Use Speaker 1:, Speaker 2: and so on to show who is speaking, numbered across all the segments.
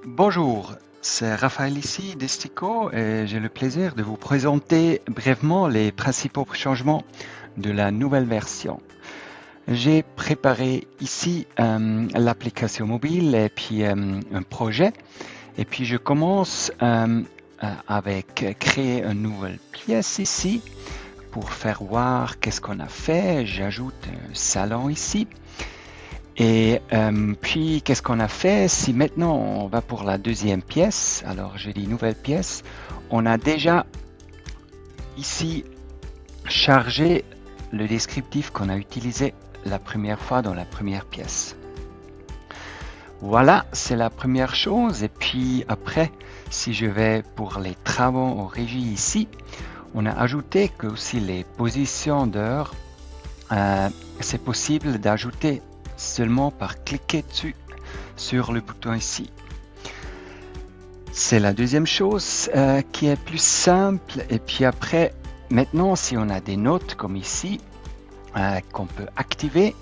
Speaker 1: Bonjour, c'est Raphaël ici d'Estico et j'ai le plaisir de vous présenter brièvement les principaux changements de la nouvelle version. J'ai préparé ici l'application mobile et puis un projet et puis je commence avec créer une nouvelle pièce ici pour faire voir qu'est-ce qu'on a fait. J'ajoute un salon ici. Et puis, qu'est-ce qu'on a fait? Si maintenant on va pour la deuxième pièce, alors je dis nouvelle pièce, on a déjà ici chargé le descriptif qu'on a utilisé la première fois dans la première pièce. Voilà, c'est la première chose. Et puis après, si je vais pour les travaux en régie ici, on a ajouté que aussi les positions d'heure, c'est possible d'ajouter seulement par cliquer dessus sur le bouton ici. C'est la deuxième chose qui est plus simple. Et puis après, maintenant, si on a des notes comme ici qu'on peut activer,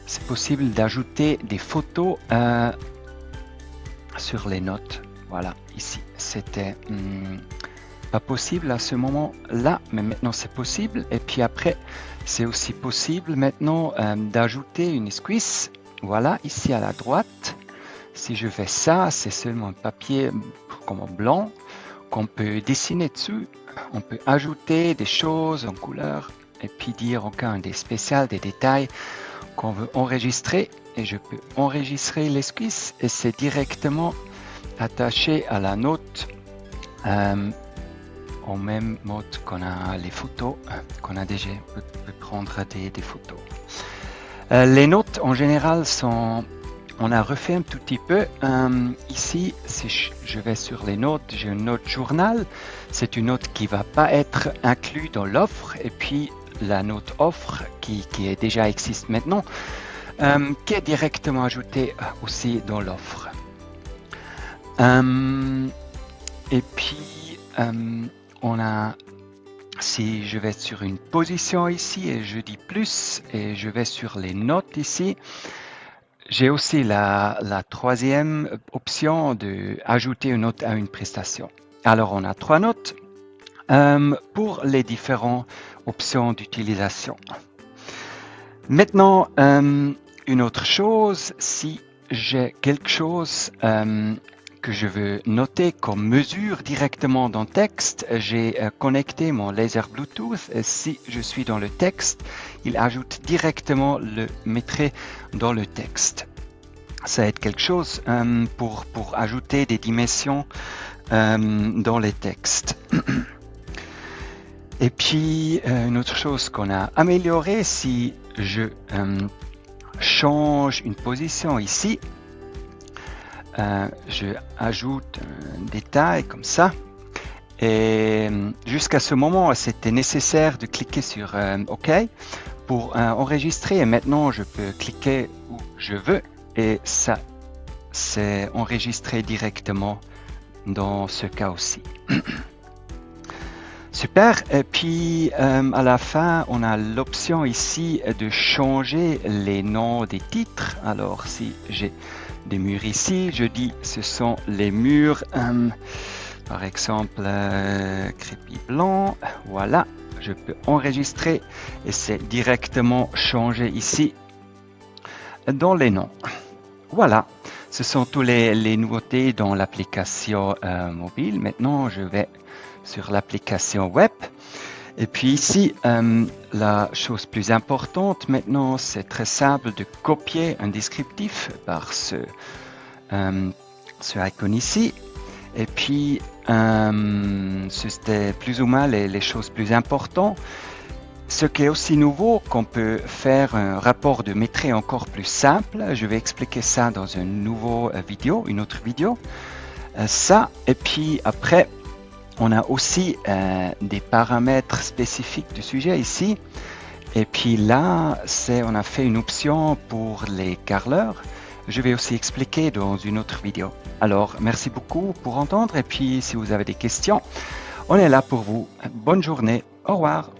Speaker 1: c'est possible d'ajouter des photos sur les notes. Voilà, ici, c'était pas possible à ce moment-là, mais maintenant c'est possible. Et puis après, c'est aussi possible maintenant d'ajouter une esquisse. Voilà, ici à la droite. Si je fais ça, c'est seulement un papier comme blanc qu'on peut dessiner dessus. On peut ajouter des choses en couleur et puis dire encore des spéciales, des détails qu'on veut enregistrer. Et je peux enregistrer l'esquisse et c'est directement attaché à la note. Au même mode qu'on a les photos, qu'on a déjà pu prendre des photos. Les notes en général sont, on a refait un tout petit peu. Ici, si je vais sur les notes, j'ai une note journal. C'est une note qui va pas être inclue dans l'offre. Et puis la note offre qui est déjà existe maintenant, qui est directement ajoutée aussi dans l'offre. Et puis on a, si je vais sur une position ici et je dis plus et je vais sur les notes ici, j'ai aussi la troisième option de ajouter une note à une prestation. Alors on a trois notes pour les différentes options d'utilisation. Maintenant, une autre chose, si j'ai quelque chose que je veux noter comme mesure directement dans le texte, j'ai connecté mon laser Bluetooth et si je suis dans le texte, il ajoute directement le mettrait dans le texte. Ça va être quelque chose pour ajouter des dimensions dans les textes. Et puis, une autre chose qu'on a améliorée, si je change une position ici, je ajoute un détail comme ça et jusqu'à ce moment c'était nécessaire de cliquer sur OK pour enregistrer et maintenant je peux cliquer où je veux et ça c'est enregistré directement dans ce cas aussi. Super, et puis à la fin on a l'option ici de changer les noms des titres. Alors si j'ai des murs ici, je dis ce sont les murs par exemple crépi blanc, voilà, je peux enregistrer et c'est directement changé ici dans les noms. Voilà, ce sont tous les nouveautés dans l'application mobile. Maintenant je vais sur l'application web. Et puis ici, la chose plus importante maintenant, c'est très simple de copier un descriptif par ce icône ici. Et puis, c'était plus ou moins les choses plus importantes. Ce qui est aussi nouveau, qu'on peut faire un rapport de maîtrise encore plus simple. Je vais expliquer ça dans une autre vidéo. Ça, et puis après, on a aussi des paramètres spécifiques du sujet ici. Et puis là, on a fait une option pour les carreleurs. Je vais aussi expliquer dans une autre vidéo. Alors, merci beaucoup pour entendre. Et puis, si vous avez des questions, on est là pour vous. Bonne journée. Au revoir.